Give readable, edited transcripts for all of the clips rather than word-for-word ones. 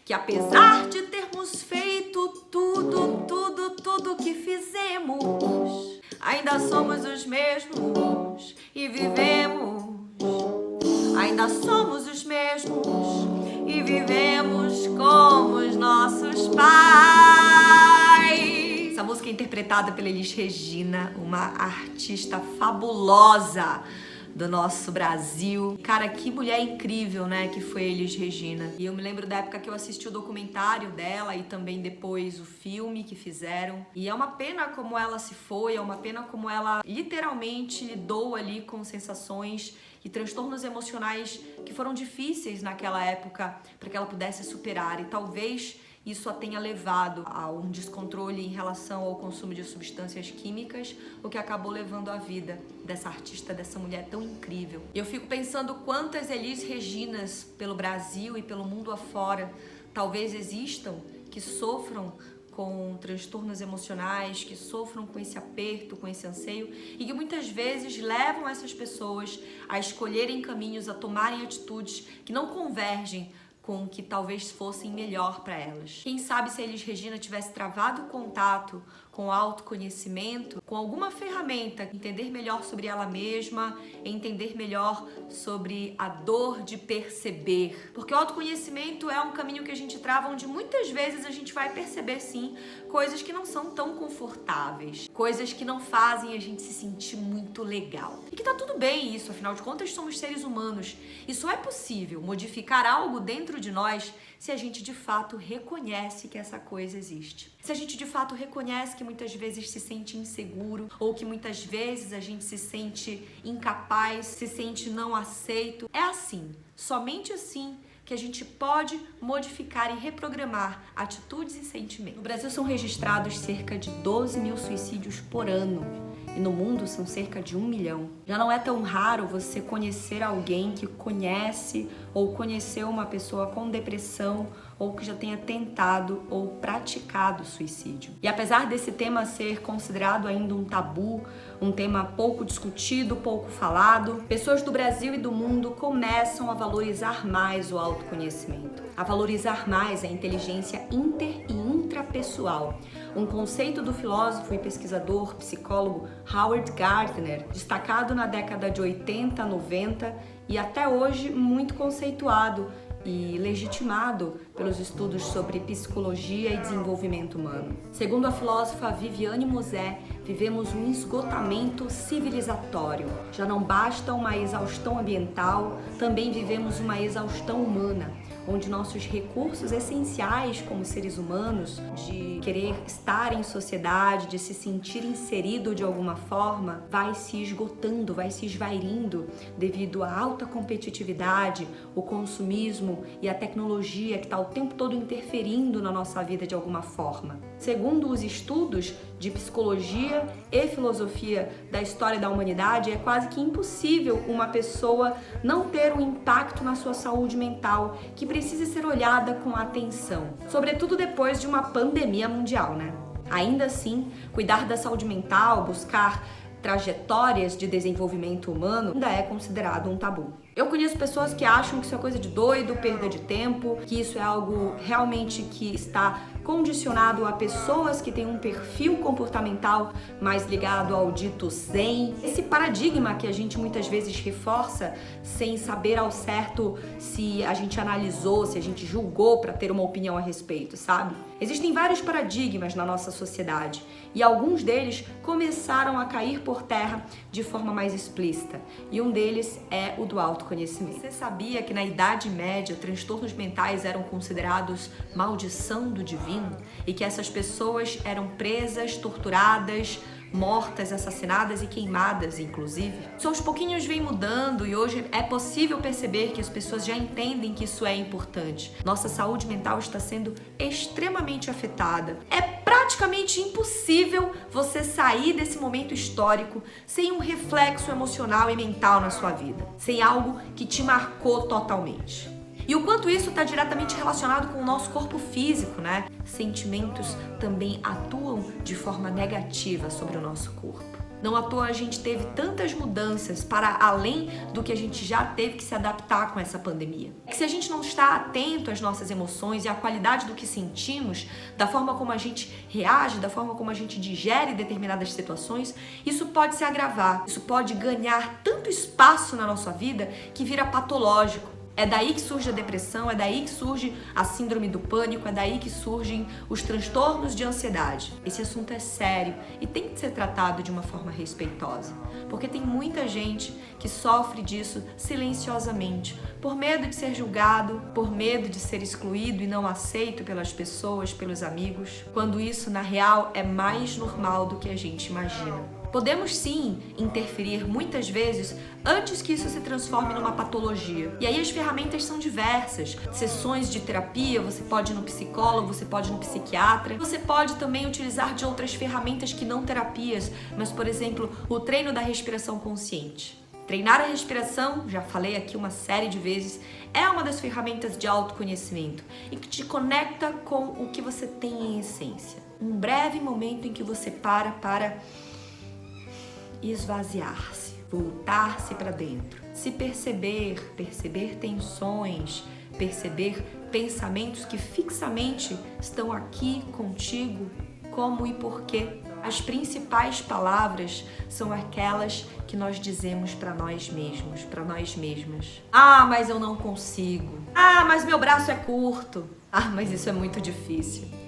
que apesar de termos feito tudo que fizemos, ainda somos os mesmos e vivemos. Ainda somos os mesmos e vivemos como os nossos pais. Essa música é interpretada pela Elis Regina, uma artista fabulosa do nosso Brasil. Cara, que mulher incrível, né, que foi Elis Regina. E eu me lembro da época que eu assisti o documentário dela e também depois o filme que fizeram. E é uma pena como ela se foi, é uma pena como ela literalmente lidou ali com sensações e transtornos emocionais que foram difíceis naquela época para que ela pudesse superar. E talvez isso a tenha levado a um descontrole em relação ao consumo de substâncias químicas, o que acabou levando a vida dessa artista, dessa mulher tão incrível. E eu fico pensando quantas Elis Reginas pelo Brasil e pelo mundo afora talvez existam que sofram com transtornos emocionais, que sofram com esse aperto, com esse anseio e que muitas vezes levam essas pessoas a escolherem caminhos, a tomarem atitudes que não convergem com o que talvez fossem melhor para elas. Quem sabe se a Elis Regina tivesse travado o contato com o autoconhecimento, com alguma ferramenta, entender melhor sobre ela mesma, entender melhor sobre a dor de perceber. Porque o autoconhecimento é um caminho que a gente trava onde muitas vezes a gente vai perceber sim coisas que não são tão confortáveis, coisas que não fazem a gente se sentir muito legal. E que tá tudo bem isso, afinal de contas somos seres humanos. E só é possível modificar algo dentro de nós se a gente de fato reconhece que essa coisa existe. Se a gente de fato reconhece que muitas vezes se sente inseguro ou que muitas vezes a gente se sente incapaz, se sente não aceito. É assim, somente assim que a gente pode modificar e reprogramar atitudes e sentimentos. No Brasil são registrados cerca de 12 mil suicídios por ano. E no mundo são cerca de 1 milhão. Já não é tão raro você conhecer alguém que conhece ou conheceu uma pessoa com depressão ou que já tenha tentado ou praticado suicídio. E apesar desse tema ser considerado ainda um tabu, um tema pouco discutido, pouco falado, pessoas do Brasil e do mundo começam a valorizar mais o autoconhecimento, a valorizar mais a inteligência inter e intrapessoal, um conceito do filósofo e pesquisador psicólogo Howard Gardner, destacado na década de 80, 90 e até hoje muito conceituado e legitimado pelos estudos sobre psicologia e desenvolvimento humano. Segundo a filósofa Viviane Mosé, vivemos um esgotamento civilizatório. Já não basta uma exaustão ambiental, também vivemos uma exaustão humana, onde nossos recursos essenciais como seres humanos, de querer estar em sociedade, de se sentir inserido de alguma forma, vai se esgotando, vai se esvairindo devido à alta competitividade, o consumismo e a tecnologia que está o tempo todo interferindo na nossa vida de alguma forma. Segundo os estudos de psicologia e filosofia da história da humanidade, é quase que impossível uma pessoa não ter um impacto na sua saúde mental que precisa ser olhada com atenção, sobretudo depois de uma pandemia mundial, né? Ainda assim, cuidar da saúde mental, buscar trajetórias de desenvolvimento humano ainda é considerado um tabu. Eu conheço pessoas que acham que isso é coisa de doido, perda de tempo, que isso é algo realmente que está condicionado a pessoas que têm um perfil comportamental mais ligado ao dito zen. Esse paradigma que a gente muitas vezes reforça sem saber ao certo se a gente analisou, se a gente julgou para ter uma opinião a respeito, sabe? Existem vários paradigmas na nossa sociedade e alguns deles começaram a cair por terra de forma mais explícita. E um deles é o do autoconhecimento. Você sabia que na Idade Média transtornos mentais eram considerados maldição do divino e que essas pessoas eram presas, torturadas, mortas, assassinadas e queimadas, inclusive? Isso aos pouquinhos vem mudando e hoje é possível perceber que as pessoas já entendem que isso é importante. Nossa saúde mental está sendo extremamente afetada. É praticamente impossível você sair desse momento histórico sem um reflexo emocional e mental na sua vida, sem algo que te marcou totalmente. E o quanto isso está diretamente relacionado com o nosso corpo físico, né? Sentimentos também atuam de forma negativa sobre o nosso corpo. Não à toa a gente teve tantas mudanças para além do que a gente já teve que se adaptar com essa pandemia. É que se a gente não está atento às nossas emoções e à qualidade do que sentimos, da forma como a gente reage, da forma como a gente digere determinadas situações, isso pode se agravar, isso pode ganhar tanto espaço na nossa vida que vira patológico. É daí que surge a depressão, é daí que surge a síndrome do pânico, é daí que surgem os transtornos de ansiedade. Esse assunto é sério e tem que ser tratado de uma forma respeitosa, porque tem muita gente que sofre disso silenciosamente, por medo de ser julgado, por medo de ser excluído e não aceito pelas pessoas, pelos amigos, quando isso, na real, é mais normal do que a gente imagina. Podemos sim interferir muitas vezes antes que isso se transforme numa patologia. E aí as ferramentas são diversas. Sessões de terapia, você pode ir no psicólogo, você pode ir no psiquiatra. Você pode também utilizar de outras ferramentas que não terapias, mas, por exemplo, o treino da respiração consciente. Treinar a respiração, já falei aqui uma série de vezes, é uma das ferramentas de autoconhecimento e que te conecta com o que você tem em essência. Um breve momento em que você para esvaziar-se, voltar-se para dentro, se perceber tensões, perceber pensamentos que fixamente estão aqui contigo, como e porquê. As principais palavras são aquelas que nós dizemos para nós mesmos, para nós mesmas. Ah, mas eu não consigo. Ah, mas meu braço é curto. Ah, mas isso é muito difícil.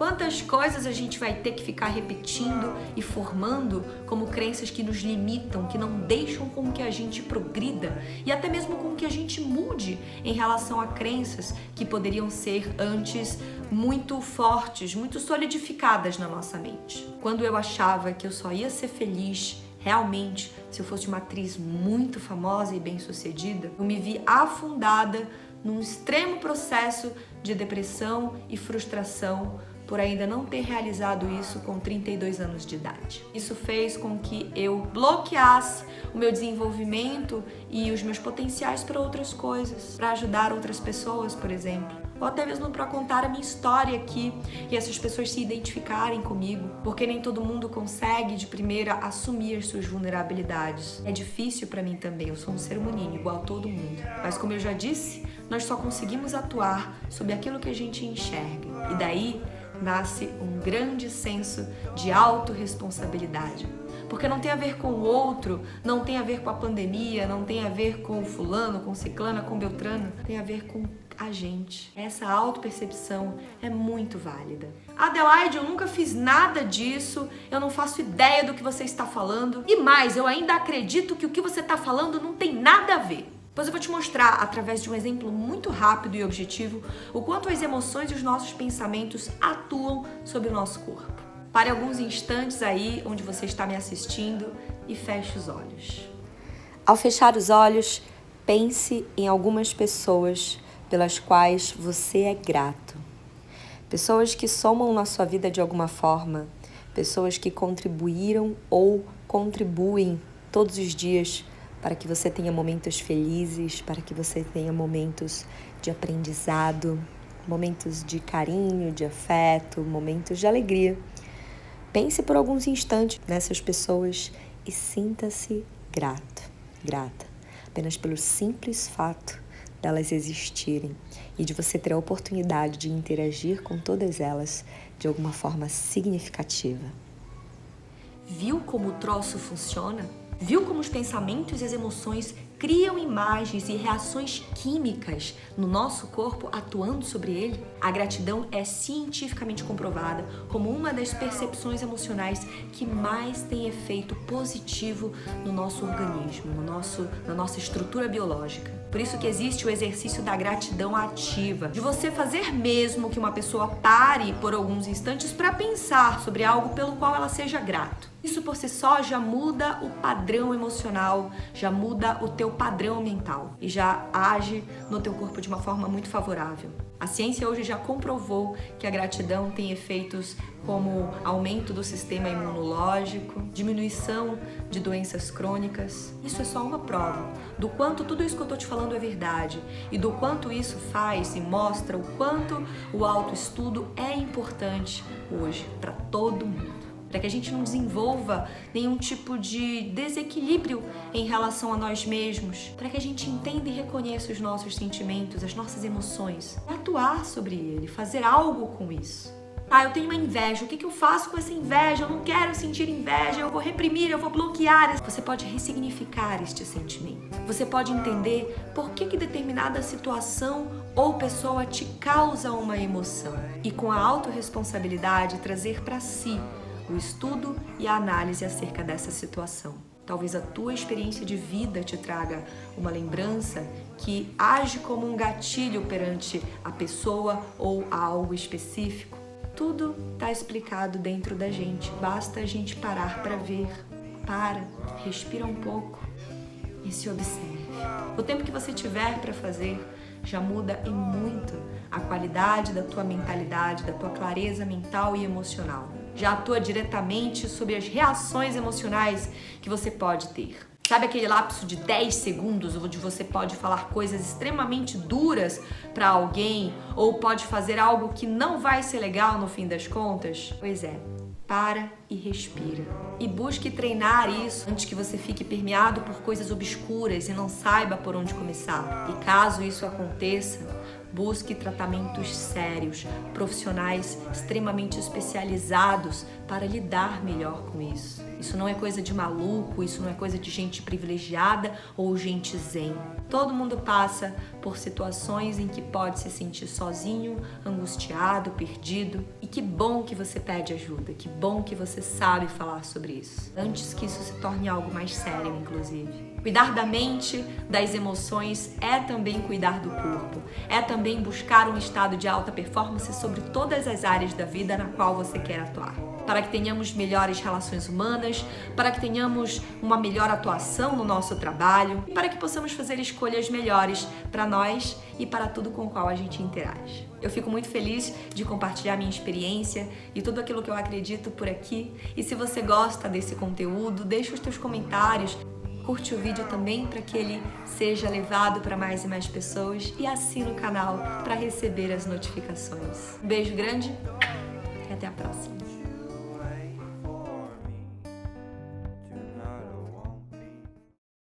Quantas coisas a gente vai ter que ficar repetindo e formando como crenças que nos limitam, que não deixam com que a gente progrida e até mesmo com que a gente mude em relação a crenças que poderiam ser antes muito fortes, muito solidificadas na nossa mente. Quando eu achava que eu só ia ser feliz realmente se eu fosse uma atriz muito famosa e bem-sucedida, eu me vi afundada num extremo processo de depressão e frustração por ainda não ter realizado isso com 32 anos de idade. Isso fez com que eu bloqueasse o meu desenvolvimento e os meus potenciais para outras coisas, para ajudar outras pessoas, por exemplo, ou até mesmo para contar a minha história aqui e essas pessoas se identificarem comigo, porque nem todo mundo consegue de primeira assumir as suas vulnerabilidades. É difícil para mim também, eu sou um ser humaninho igual a todo mundo, mas como eu já disse, nós só conseguimos atuar sobre aquilo que a gente enxerga, e daí nasce um grande senso de autorresponsabilidade. Porque não tem a ver com o outro, não tem a ver com a pandemia, não tem a ver com o fulano, com ciclana, com beltrano, tem a ver com a gente. Essa autopercepção é muito válida. Adelaide, eu nunca fiz nada disso, eu não faço ideia do que você está falando. E mais, eu ainda acredito que o que você está falando não tem nada a ver. Pois eu vou te mostrar, através de um exemplo muito rápido e objetivo, o quanto as emoções e os nossos pensamentos atuam sobre o nosso corpo. Pare alguns instantes aí onde você está me assistindo e feche os olhos. Ao fechar os olhos, pense em algumas pessoas pelas quais você é grato. Pessoas que somam na sua vida de alguma forma, pessoas que contribuíram ou contribuem todos os dias para que você tenha momentos felizes, para que você tenha momentos de aprendizado, momentos de carinho, de afeto, momentos de alegria. Pense por alguns instantes nessas pessoas e sinta-se grato, grata, apenas pelo simples fato delas existirem e de você ter a oportunidade de interagir com todas elas de alguma forma significativa. Viu como o troço funciona? Viu como os pensamentos e as emoções criam imagens e reações químicas no nosso corpo atuando sobre ele? A gratidão é cientificamente comprovada como uma das percepções emocionais que mais tem efeito positivo no nosso organismo, na nossa estrutura biológica. Por isso que existe o exercício da gratidão ativa, de você fazer mesmo que uma pessoa pare por alguns instantes para pensar sobre algo pelo qual ela seja grato. Isso por si só já muda o padrão emocional, já muda o teu padrão mental e já age no teu corpo de uma forma muito favorável. A ciência hoje já comprovou que a gratidão tem efeitos como aumento do sistema imunológico, diminuição de doenças crônicas. Isso é só uma prova do quanto tudo isso que eu estou te falando é verdade e do quanto isso faz e mostra o quanto o autoestudo é importante hoje para todo mundo. para que a gente não desenvolva nenhum tipo de desequilíbrio em relação a nós mesmos, para que a gente entenda e reconheça os nossos sentimentos, as nossas emoções, e atuar sobre ele, fazer algo com isso. Ah, eu tenho uma inveja, o que eu faço com essa inveja? Eu não quero sentir inveja, eu vou reprimir, eu vou bloquear. Você pode ressignificar este sentimento. Você pode entender por que determinada situação ou pessoa te causa uma emoção. E com a autorresponsabilidade trazer para si o estudo e a análise acerca dessa situação. Talvez a tua experiência de vida te traga uma lembrança que age como um gatilho perante a pessoa ou a algo específico. Tudo está explicado dentro da gente, basta a gente parar para ver. Para, respira um pouco e se observe. O tempo que você tiver para fazer já muda em muito a qualidade da tua mentalidade, da tua clareza mental e emocional. Já atua diretamente sobre as reações emocionais que você pode ter. Sabe aquele lapso de 10 segundos onde você pode falar coisas extremamente duras para alguém ou pode fazer algo que não vai ser legal no fim das contas? Pois é, para e respira. E busque treinar isso antes que você fique permeado por coisas obscuras e não saiba por onde começar. E caso isso aconteça, busque tratamentos sérios, profissionais extremamente especializados para lidar melhor com isso. Isso não é coisa de maluco, isso não é coisa de gente privilegiada ou gente zen. Todo mundo passa por situações em que pode se sentir sozinho, angustiado, perdido. E que bom que você pede ajuda, que bom que você sabe falar sobre isso, antes que isso se torne algo mais sério, inclusive. Cuidar da mente, das emoções, é também cuidar do corpo. É também buscar um estado de alta performance sobre todas as áreas da vida na qual você quer atuar. Para que tenhamos melhores relações humanas, para que tenhamos uma melhor atuação no nosso trabalho, para que possamos fazer escolhas melhores para nós e para tudo com o qual a gente interage. Eu fico muito feliz de compartilhar minha experiência e tudo aquilo que eu acredito por aqui. E se você gosta desse conteúdo, deixa os teus comentários. Curte o vídeo também para que ele seja levado para mais e mais pessoas e assina o canal para receber as notificações. Um beijo grande e até a próxima.